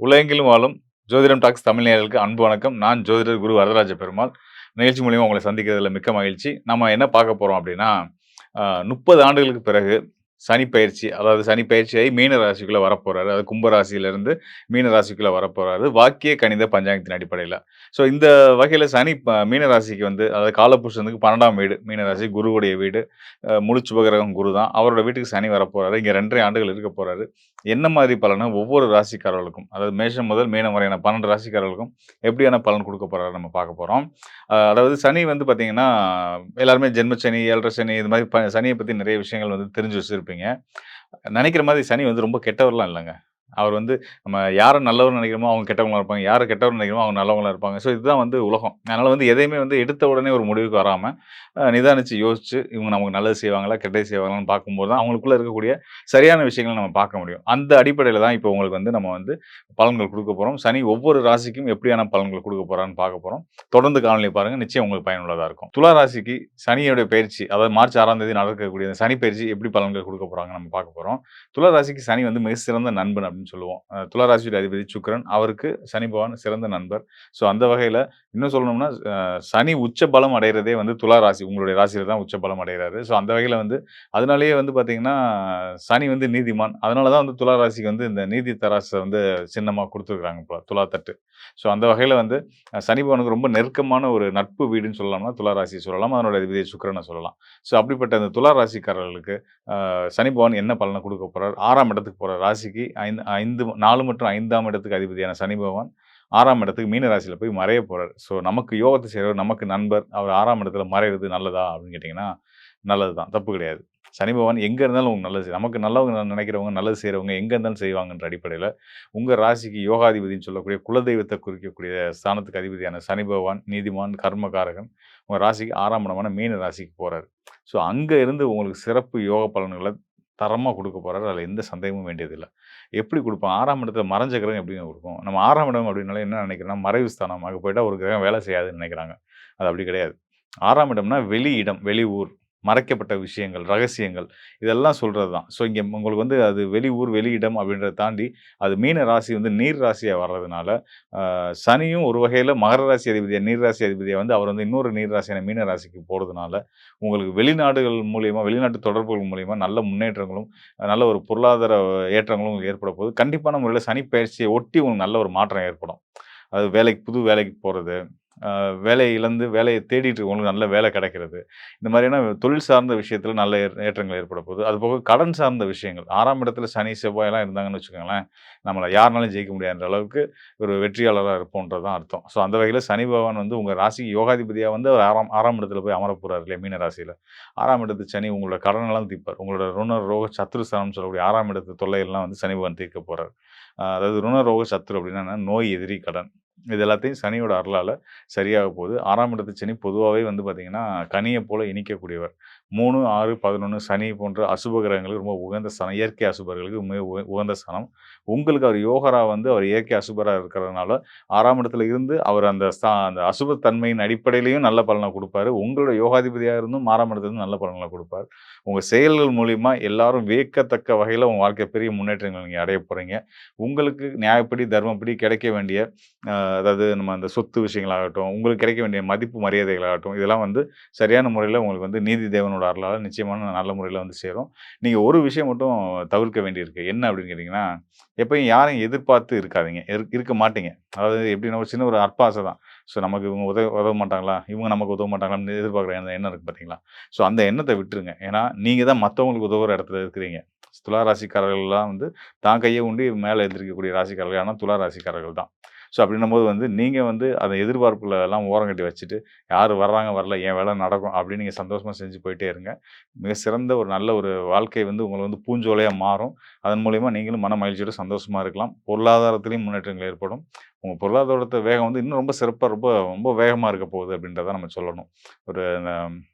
உலகெங்கிலும் வாழும் ஜோதிடம் டாக்ஸ் தமிழ் நேயர்களுக்கு அன்பு வணக்கம். நான் ஜோதிடர் குரு வரதராஜ பெருமாள். நிகழ்ச்சி மூலியமா உங்களை சந்திக்கிறதுல மிக்க மகிழ்ச்சி. நம்ம என்ன பார்க்க போறோம் அப்படின்னா, 30 ஆண்டுகளுக்கு பிறகு சனி பயிற்சி, அதாவது சனி பயிற்சியாகி மீன ராசிக்குள்ள வரப்போறாரு. அது கும்ப ராசியிலிருந்து மீன ராசிக்குள்ள வரப்போறாரு. வாக்கிய கணித பஞ்சாங்கத்தின் அடிப்படையில. ஸோ இந்த வகையில சனி மீன ராசிக்கு வந்து அதாவது காலபுருஷனுக்கு 12ஆம் வீடு மீன ராசி குருவுடைய வீடு. முழு சுபகிரகம் குரு தான். அவரோட வீட்டுக்கு சனி வரப்போறாரு. இங்க 2 1/2 ஆண்டுகள் இருக்க போறாரு. என்ன மாதிரி பலன ஒவ்வொரு ராசிக்காரர்களுக்கும், அதாவது மேஷம் முதல் மீனம் வரையான 12 ராசிக்காரர்களுக்கும் எப்படியான பலன் குடுக்க போறாரு நம்ம பார்க்க போறோம். அதாவது சனி வந்து பார்த்தீங்கன்னா, எல்லாருமே ஜென்ம சனி, 7 சனி இது மாரி சனிய பத்தி நெறைய விஷயங்கள் வந்து தெரிஞ்சு வச்சிருப்பீங்க. நெனைக்கிற மாரி சனி வந்து ரொம்ப கெட்டவர்லாம் இல்லங்க. அவர் வந்து நம்ம யார நல்லவர்ன்னு நெனைக்கிறோமோ, அவங்க கெட்டவங்களா இருப்பாங்க. யார கெட்டவர்ன்னு நெனைக்கிறோமோ, அவங்க நல்லவங்களா இருப்பாங்க. ஸோ இதுதான் வந்து உலகம். அதனால வந்து எதையுமே வந்து எடுத்த உடனே ஒரு முடிவுக்கு வராம, நிதானிச்சு யோசிச்சு, இவங்க நமக்கு நல்லது செய்வாங்களா, கெட்டது செய்வாங்களான்னு பார்க்கும்போது தான், அவங்களுக்குள்ள இருக்கக்கூடிய சரியான விஷயங்கள நம்ம பார்க்க முடியும். அந்த அடிப்படையில தான் இப்போ உங்களுக்கு வந்து நம்ம வந்து பலன்கள் குடுக்க போறோம். சனி ஒவ்வொரு ராசிக்கும் எப்படியான பலன்கள் குடுக்க போறார்ன்னு பார்க்க போறோம். தொடர்ந்து காணொளிய பாருங்க. நிச்சயம் உங்களுக்கு பயனுள்ளதா இருக்கும். துலா ராசிக்கு சனியோட பயிற்சி, அதாவது மார்ச் 6ஆம் தேதி நடக்கக்கூடிய அந்த சனி பயிற்சி எப்படி பலன்கள் குடுக்க போறாங்கன்னு நம்ம பார்க்க போறோம். துலா ராசிக்கு சனி வந்து மிக சிறந்த நண்பன் அப்படின்னு சொல்லுவோம். துலா ராசியோட அதிபதி சுக்கிரன். அவருக்கு சனி பகவான் சிறந்த நண்பர். ஸோ அந்த வகையில இன்னும் சொல்லணும்னா, சனி உச்ச பலம் அடையிறதே வந்து துலா ராசி. உங்களுடைய ராசியில தான் உச்ச பலம் அடையிறாரு. ஸோ அந்த வகையில வந்து அதனாலேயே வந்து பார்த்தீங்கன்னா, சனி வந்து நீதிமான். அதனால தான் வந்து துலா ராசிக்கு வந்து இந்த நீதி தராச வந்து சின்னமா குடுத்துருக்காங்க போல, துலா தட்டு. ஸோ அந்த வகையில வந்து சனி பகவானுக்கு ரொம்ப நெருக்கமான ஒரு நட்பு வீடுன்னு சொல்லலாம்னா, துலா ராசிய சொல்லலாம். அதனோட அதிபதி சுக்கிரன சொல்லலாம். ஸோ அப்படிப்பட்ட அந்த துலா ராசிக்காரர்களுக்கு சனி பகவான் என்ன பலன குடுக்க போறார்? 6ஆம் இடத்துக்கு போறார். ராசிக்கு 5 4 மற்றும் 5ஆம் இடத்துக்கு அதிபதியான சனி பகவான் 6ஆம் இடத்துக்கு மீன ராசியில போய் மறைய போறாரு. ஸோ நமக்கு யோகத்த செய்றவர், நமக்கு நண்பர். அவர் 6ஆம் இடத்துல மறையிறது நல்லதா? அப்படின்னு கேட்டீங்கன்னா, நல்லது தான். தப்பு கிடையாது. சனி பகவான் எங்க இருந்தாலும் உங்களுக்கு நல்லது நமக்கு நல்லவங்க நினைக்கிறவங்க, நல்லது செய்றவங்க எங்க இருந்தாலும் செய்வாங்கன்ற அடிப்படையில, உங்க ராசிக்கு யோகாதிபதின்னு சொல்லக்கூடிய குலதெய்வத்த குறிக்கக்கூடிய ஸ்தானத்துக்கு அதிபதியான சனி பகவான், நீதிமான், கர்மகாரகன், உங்க ராசிக்கு 6ஆம் இடமான மீன ராசிக்கு போறாரு. ஸோ அங்க இருந்து உங்களுக்கு சிறப்பு யோக பலன்கள தரமா குடுக்க போறாரு. அதுல எந்த சந்தேகமும் வேண்டியதில்ல. எப்படி குடுப்பான்? 6ஆம் இடத்துல மறைஞ்ச கிரகம் எப்படிங்க குடுக்கும்? நம்ம 6ஆம் இடம் அப்படின்னாலே என்ன நெனைக்கிறோம்னா, மறைவு ஸ்தானம். அங்க போயிட்டா ஒரு கிரகம் வேலை செய்யாதுன்னு நெனைக்கிறாங்க. அது அப்படி கிடையாது. 6ஆம் இடம்னா வெளி இடம், வெளி ஊர், மறைக்கப்பட்ட விஷயங்கள், ரகசியங்கள் இதெல்லாம் சொல்றது தான். ஸோ இங்க உங்களுக்கு வந்து அது வெளி ஊர், வெளி இடம் அப்படின்றத தாண்டி, அது மீன ராசி வந்து நீர் ராசியா வர்றதுனால, சனியும் ஒரு வகையில மகர ராசி அதிபதியா, நீர் ராசி அதிபதியா வந்து அவர் வந்து இன்னொரு நீர் ராசியான மீன ராசிக்கு போறதுனால, உங்களுக்கு வெளிநாடுகள் மூலியமா, வெளிநாட்டு தொடர்புகள் மூலியமா நல்ல முன்னேற்றங்களும், நல்ல ஒரு பொருளாதார ஏற்றங்களும் உங்களுக்கு ஏற்பட போகுது. கண்டிப்பான முறையில சனி பயிற்சிய ஒட்டி உங்களுக்கு நல்ல ஒரு மாற்றம் ஏற்படும். அது வேலைக்கு புது வேலைக்கு போறது, வேலைய இழந்து வேலைய தேடிட்டு இருக்கவங்களுக்கு நல்ல வேலை கிடைக்கிறது. இந்த மாதிரியான தொழில் சார்ந்த விஷயத்தில நல்ல ஏற்றங்கள் ஏற்பட போகுது. அதுபோக கடன் சார்ந்த விஷயங்கள் 6ஆம் இடத்துல சனி, செவ்வாயெல்லாம் இருந்தாங்கன்னு வச்சுக்கோங்களேன், நம்மள யாருனாலும் ஜெயிக்க முடியாதுன்ற அளவுக்கு ஒரு வெற்றியாளரா இருப்போம்ன்றது தான் அர்த்தம். ஸோ அந்த வகையில சனி பகவான் வந்து உங்க ராசிக்கு யோகாதிபதியா வந்து அவர் 6ஆம் இடத்துல போய் அமரப் போறாரு இல்லையா? மீன ராசியில. 6ஆம் இடத்து சனி உங்களோட கடனெல்லாம் தீர்ப்பார். உங்களோட ருண, ரோக, சத்ரு ஸ்தானம்னு சொல்லக்கூடிய 6ஆம் இடத்து தொல்லையெல்லாம் வந்து சனி பகவான் தீர்க்க போறார். அதாவது ருண, ரோக, சத்ரு அப்படின்னா என்ன? நோய், எதிரி, கடன். இது எல்லாத்தையும் சனியோட அருளால சரியாக போகுது. 6ஆம் இடத்து சனி பொதுவாவே வந்து பார்த்தீங்கன்னா, கனிய போல இனிக்கக்கூடியவர். 3, 6, 11 சனி போன்ற அசுப கிரகங்களுக்கு ரொம்ப உகந்த ஸ்தானம். இயற்கை அசுபர்களுக்கு மிக உகந்த ஸ்தானம். உங்களுக்கு அவர் யோகரா வந்து அவர் இயற்கை அசுபரா இருக்கிறதுனால, 6ஆம் இடத்துல இருந்து அவர் அந்த அசுப தன்மையின் அடிப்படையிலயும் நல்ல பலன குடுப்பாரு. உங்களோட யோகாதிபதியா இருந்தும் 6ஆம் இடத்துல இருந்து நல்ல பலன்கள குடுப்பார். உங்க செயல்கள் மூலியமா எல்லாரும் வியக்கத்தக்க வகையில உங்க வாழ்க்கை பெரிய முன்னேற்றங்கள் நீங்க அடையப் போறீங்க. உங்களுக்கு நியாயப்படி, தர்மப்படி கிடைக்க வேண்டிய அதாவது நம்ம அந்த சொத்து விஷயங்களாகட்டும், உங்களுக்கு கிடைக்க வேண்டிய மதிப்பு மரியாதைகளாகட்டும், இதெல்லாம் வந்து சரியான முறையில உங்களுக்கு வந்து நீதி தேவனோட அருளால நிச்சயமான நல்ல முறையில வந்து சேரும். நீங்க ஒரு விஷயம் மட்டும் தவிர்க்க வேண்டியிருக்கு. என்ன அப்படின்னு கேட்டீங்கன்னா, எப்பயும் யாரையும் எதிர்பார்த்து இருக்காதீங்க. இருக்க மாட்டீங்க. அதாவது எப்படின்னா ஒரு சின்ன ஒரு அற்ப தான். ஸோ நமக்கு இவங்க உதவ மாட்டாங்களா? இவங்க நமக்கு உதவ மாட்டாங்களான்னு எதிர்பார்க்குற அந்த எண்ணம் இருக்கு பார்த்தீங்களா? ஸோ அந்த எண்ணத்த விட்டுருங்க. ஏன்னா, நீங்க தான் மத்தவங்களுக்கு உதவுற இடத்துல இருக்கிறீங்க. துலா ராசிக்காரர்கள்லாம் வந்து தான் கைய ஊண்டி மேல எந்திரிக்கக்கூடிய ராசிக்காரர்கள் யாருன்னா துலா ராசிக்காரர்கள் தான். ஸோ அப்படின்னும்போது வந்து, நீங்க வந்து அத எதிர்பார்ப்புகள எல்லாம் ஓரங்கட்டி வச்சுட்டு, யாரு வர்றாங்க, வரல, என் வேலை நடக்கும் அப்படின்னு நீங்க சந்தோஷமா செஞ்சு போயிட்டே இருங்க. மிக சிறந்த ஒரு நல்ல ஒரு வாழ்க்கை வந்து உங்களுக்கு வந்து பூஞ்சோலையா மாறும். அதன் மூலியமா நீங்களும் மன மகிழ்ச்சியோட சந்தோஷமா இருக்கலாம். பொருளாதாரத்திலயும் முன்னேற்றங்கள் ஏற்படும். உங்க பொருளாதாரத்த வேகம் வந்து இன்னும் ரொம்ப சிறப்பா ரொம்ப ரொம்ப வேகமா இருக்க போகுது அப்படின்றத நம்ம சொல்லணும். ஒரு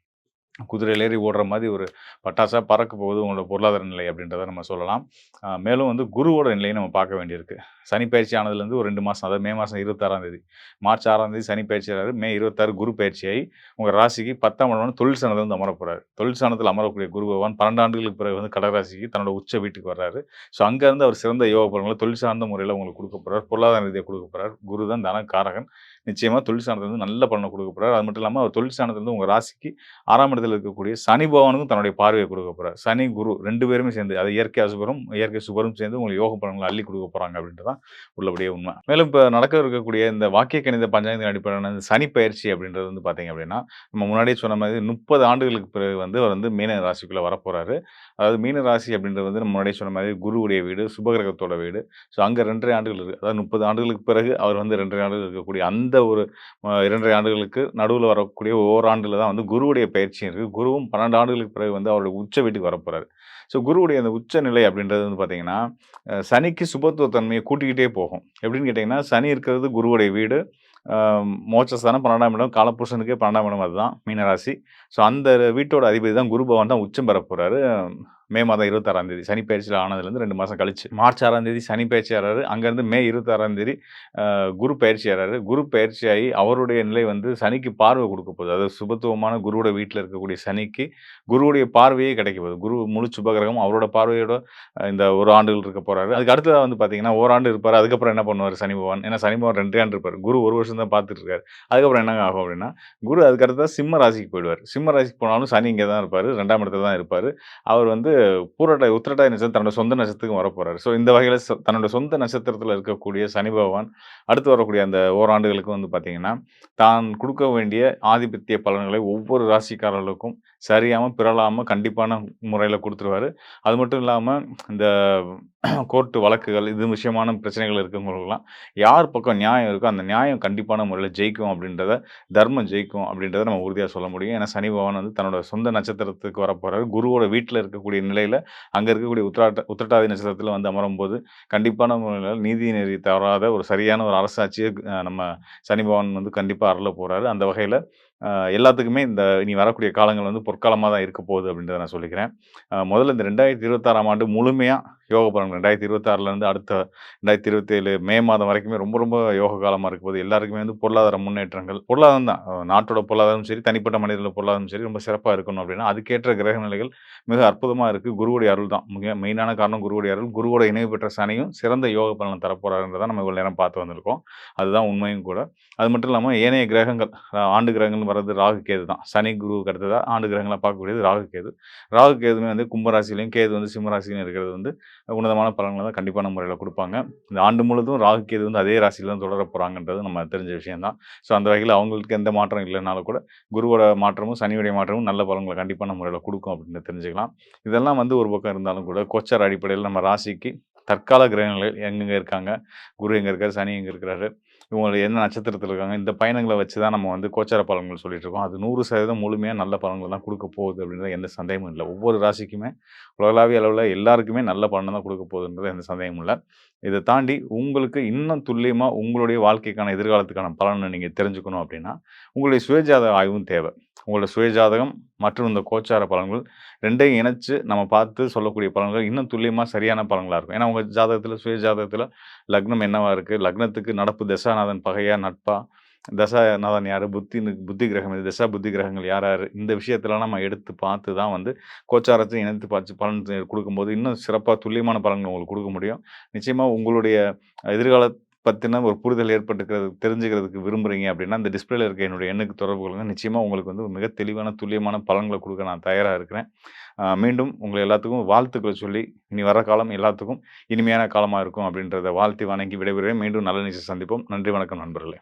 குதிரையில ஏறி ஓடுற மாரி ஒரு பட்டாசா பறக்க போகுது உங்களோட பொருளாதார நிலை அப்படின்றத நம்ம சொல்லலாம். மேலும் வந்து குருவோட நிலையை நம்ம பார்க்க வேண்டியிருக்கு. சனி பயிற்சி ஆனதுலேருந்து ஒரு 2 மாசம், அதாவது மே மாசம் 26ஆம் தேதி. மார்ச் 6ஆம் தேதி சனி பயிற்சி ஆறாரு. மே 26 குரு பயிற்சியாகி உங்க ராசிக்கு 10ஆம் இடமான தொழில் ஸ்தானத்துல வந்து அமரப் போறாரு. தொழில் ஸ்தானத்துல அமரக்கூடிய குரு பகவான் 12 ஆண்டுகளுக்கு பிறகு வந்து கடகராசிக்கு தன்னோட உச்ச வீட்டுக்கு வர்றாரு. ஸோ அங்கருந்து அவர் சிறந்த யோக பலன்கள தொழில் சார்ந்த முறையில உங்களுக்கு குடுக்கப் போறார். பொருளாதார ரீதியா குடுக்கப் போறார். குரு தான் தனகாரகன். நிச்சயமா தொழில் ஸ்தானத்துல இருந்து நல்ல பலன குடுக்கப் போறார். அது மட்டும் இல்லாம அவர் தொழில் ஸ்தானத்துல இருந்து உங்க ராசிக்கு 6ஆம் இடத்துல இருக்கக்கூடிய சனி பகவானுக்கும் தன்னுடைய பார்வைய குடுக்கப் போறார். சனி, குரு 2 பேருமே சேர்ந்து, அது இயற்கை அசுபரும், இயற்கை சுபரும் சேர்ந்து உங்களுக்கு யோக பலன்கள அள்ளிக் குடுக்கப் போறாங்க அப்படின்றது தான் உள்ளபடியே உண்ம. மேலும் இப்ப நடக்க இருக்கக்கூடிய இந்த வாக்கிய கணித பஞ்சாங்கத்தின் அடிப்படையிலான இந்த சனி பெயர்ச்சி அப்படின்றது வந்து பார்த்தீங்க அப்படின்னா, நம்ம முன்னாடியே சொன்ன மாதிரி 30 ஆண்டுகளுக்கு பிறகு வந்து அவர் வந்து மீன ராசிக்குள்ள வரப்போறாரு. அதாவது மீன ராசி அப்படின்றது வந்து நம்ம முன்னாடியே சொன்ன மாதிரி குருவுடைய வீடு, சுபகிரகத்தோட வீடு. ஸோ அங்க 2 1/2 ஆண்டுகள் இருக்கு. அதாவது 30 ஆண்டுகளுக்கு பிறகு அவர் வந்து 2 1/2 ஆண்டுகள் இருக்கக்கூடிய அந்த ஒரு 2 1/2 ஆண்டுகளுக்கு நடுவுல வரக்கூடிய ஓராண்டுல தான் வந்து குருவுடைய பயிற்சியும் இருக்கு. குருவும் 12 ஆண்டுகளுக்கு பிறகு வந்து அவருடைய உச்ச வீட்டுக்கு வரப்போறாரு. ஸோ குருவுடைய அந்த உச்ச நிலை அப்படின்றது வந்து பார்த்தீங்கன்னா, சனிக்கு சுபத்துவ தன்மைய கூட்டிக்கிட்டே போகும். எப்படின்னு கேட்டீங்கன்னா, சனி இருக்கிறது குருவுடைய வீடு. அ மோட்சஸ்தானம் 12ஆம் இடம், காலபுருஷனுக்கே 12ஆம் இடம் அதுதான் மீனராசி. ஸோ அந்த வீட்டோட அதிபதி தான் குரு பகவான் தான் உச்சம் பெறப் போறாரு. மே மாதம் 26ஆம் தேதி சனி பெயர்ச்சியில ஆனதுலேருந்து 2 மாசம் கழிச்சு. மார்ச் 6ஆம் தேதி சனி பெயர்ச்சி ஆறாரு. அங்கருந்து மே 26ஆம் தேதி குரு பயிற்சி ஆறாரு. குரு பயிற்சியாகி அவருடைய நிலை வந்து சனிக்கு பார்வை குடுக்க போகுது. அதாவது சுபத்துவமான குருவோட வீட்ல இருக்கக்கூடிய சனிக்கு குருவுடைய பார்வையே கிடைக்க போகுது. குரு முழு சுபகிரகம் அவரோட பார்வையோட இந்த 1 ஆண்டுகள் இருக்க போறாரு. அதுக்கு அடுத்ததா வந்து பார்த்தீங்கன்னா, ஓராண்டு இருப்பாரு. அதுக்கப்புறம் என்ன பண்ணுவாரு சனி பகவான்? ஏன்னா சனி பகவான் 2 ஆண்டு இருப்பாரு. குரு 1 வருஷம் தான் பார்த்துட்டு இருக்காரு. அதுக்கப்புறம் என்னங்க ஆகும் அப்படின்னா, குரு அதுக்கு அடுத்ததா சிம்ம ராசிக்கு போயிடுவாரு. சிம்ம ராசிக்கு போனாலும் சனி இங்க தான் இருப்பாரு. 2ஆம் இடத்துல தான் இருப்பாரு. அவர் வந்து பூரட்டாதி, உத்திரட்டாதி நட்சத்திரம் தன்னோட சொந்த நட்சத்திரத்துக்கு வரப்போறாரு. ஸோ இந்த வகையில தன்னோட சொந்த நட்சத்திரத்துல இருக்கக்கூடிய சனி பகவான் அடுத்து வரக்கூடிய அந்த ஓராண்டுகளுக்கு வந்து பார்த்தீங்கன்னா, தான் குடுக்க வேண்டிய ஆதிபத்திய பலன்களை ஒவ்வொரு ராசிக்காரர்களுக்கும் சரியாம, பிறழாம கண்டிப்பான முறையில குடுத்துருவாரு. அது மட்டும் இல்லாம இந்த கோர்ட் வழக்குகள் இது விஷயமான பிரச்சனைகள் இருக்கவங்களுக்கெல்லாம் யார் பக்கம் நியாயம் இருக்கோ, அந்த நியாயம் கண்டிப்பான முறையில ஜெயிக்கும் அப்படின்றத, தர்மம் ஜெயிக்கும் அப்படின்றத நம்ம உறுதியா சொல்ல முடியும். ஏன்னா சனி பகவான் வந்து தன்னோட சொந்த நட்சத்திரத்துக்கு வரப்போறாரு. குருவோட வீட்ல இருக்கக்கூடிய நிலையில, அங்க இருக்கக்கூடிய உத்திரட்டாதி நட்சத்திரத்துல வந்து அமரும்போது, கண்டிப்பான முறையில நீதி நெறி தவறாத ஒரு சரியான ஒரு அரசாட்சிய நம்ம சனி பகவான் வந்து கண்டிப்பா அருளப் போறாரு. அந்த வகையில எல்லாத்துக்குமே இந்த இனி வரக்கூடிய காலங்கள் வந்து பொற்காலமா தான் இருக்க போகுது அப்படின்றத நான் சொல்லிக்கிறேன். முதல்ல இந்த 2026ஆம் ஆண்டு முழுமையா யோக பலன்கள் 2026லேருந்து அடுத்த 2027 மே மாதம் வரைக்குமே ரொம்ப ரொம்ப யோக காலமா இருக்க போகுது. எல்லாருக்குமே வந்து பொருளாதார முன்னேற்றங்கள், பொருளாதாரம் தான் நாட்டோட பொருளாதாரமும் சரி, தனிப்பட்ட மனிதர்களோட பொருளாதாரமும் சரி ரொம்ப சிறப்பா இருக்கணும் அப்படின்னா, அதுக்கேற்ற கிரக நிலைகள் மிக அற்புதமா இருக்கு. குருவுடைய அருள் தான். மிக மெயினான காரணம் குருவுடைய அருள். குருவோட இணைவு பெற்ற சனியும் சிறந்த யோக பலன் தரப்போறாருன்றத நம்ம இவ்வளவு நேரம் பார்த்து வந்திருக்கோம். அதுதான் உண்மையும் கூட. அது மட்டும் இல்லாம ஏனைய கிரகங்கள் ஆண்டு கிரகங்கள்னு வர்றது ராகு, கேது தான். சனி, குருவுக்கு அடுத்ததா ஆண்டு கிரகங்களா பார்க்கக்கூடியது ராகு, கேது. ராகு, கேதுவுமே வந்து கும்ப ராசியிலயும், கேது வந்து சிம்ம ராசியிலயும் இருக்கிறது வந்து உன்னதமான பலன்கள தான் கண்டிப்பான முறையில குடுப்பாங்க. இந்த ஆண்டு முழுதும் ராகு, கேது வந்து அதே ராசியில தான் தொடர போறாங்கன்றது நம்ம தெரிஞ்ச விஷயம் தான். ஸோ அந்த வகையில அவங்களுக்கு எந்த மாற்றம் இல்லனாலும் கூட, குருவோட மாற்றமும், சனியுடைய மாற்றமும் நல்ல பலன்கள கண்டிப்பான முறையில குடுக்கும் அப்படின்னு தெரிஞ்சுக்கலாம். இதெல்லாம் வந்து ஒரு பக்கம் இருந்தாலும் கூட, கோச்சார அடிப்படையில நம்ம ராசிக்கு தற்கால கிரகங்கள் எங்கெங்க இருக்காங்க, குரு எங்க இருக்காரு, சனி எங்க இருக்கிறாரு, இவங்க என்ன நட்சத்திரத்தில இருக்காங்க, இந்த பயணங்கள வச்சு தான் நம்ம வந்து கோச்சார பலன்கள் சொல்லிட்டு இருக்கோம். அது 100% முழுமையா நல்ல பலன்கள தான் குடுக்க போகுது அப்படின்றதுல எந்த சந்தேகமும் இல்ல. ஒவ்வொரு ராசிக்குமே உலகளாவிய அளவுல எல்லாருக்குமே நல்ல பலன தான் குடுக்க போகுதுன்றதுல எந்த சந்தேகமும் இல்ல. இத தாண்டி உங்களுக்கு இன்னும் துல்லியமா உங்களுடைய வாழ்க்கைக்கான எதிர்காலத்துக்கான பலன நீங்க தெரிஞ்சுக்கணும் அப்படின்னா, உங்களுடைய சுயஜாதக ஆய்வும் தேவை. உங்களோட சுயஜாதகம் மற்றும் இந்த கோச்சார பலன்கள் 2யும் இணைச்சு நம்ம பார்த்து சொல்லக்கூடிய பலன்கள் இன்னும் துல்லியமா சரியான பலன்களா இருக்கும். ஏன்னா உங்க ஜாதகத்தில சுய ஜாதகத்தில லக்னம் என்னவா இருக்கு? லக்னத்துக்கு நடப்பு தசாநாதன் பகையா? நட்பா? தசாநாதன் யாரு? புத்தி கிரகம் எது? தசா புத்தி கிரகங்கள் யார் யாரு? இந்த விஷயத்தலாம் நம்ம எடுத்து பார்த்து தான் வந்து கோச்சாரத்தையும் இணைத்து பார்த்து பலன் குடுக்கும்போது, இன்னும் சிறப்பா துல்லியமான பலன்கள் உங்களுக்கு குடுக்க முடியும். நிச்சயமா உங்களுடைய எதிர்கால பத்தின ஒரு புரிதல் தெரிஞ்சுக்கிறதுக்கு விரும்புறீங்க அப்படின்னா, இந்த டிஸ்ப்ளேல இருக்க என்னுடைய எண்ணுக்கு தொடர்பு கொள்ளுங்க. நிச்சயமா உங்களுக்கு வந்து மிக தெளிவான, துல்லியமான பலன்கள குடுக்க நான் தயாரா இருக்கிறேன். மீண்டும் உங்க எல்லாத்துக்கும் வாழ்த்துக்கள சொல்லி, இனி வர காலம் எல்லாத்துக்கும் இனிமையான காலமா இருக்கும் அப்படின்றத வாழ்த்தி வணங்கி விடைபெறுகிறேன். மீண்டும் நல்ல நிகழ்ச்சியில் சந்திப்போம். நன்றி, வணக்கம் நண்பர்களே.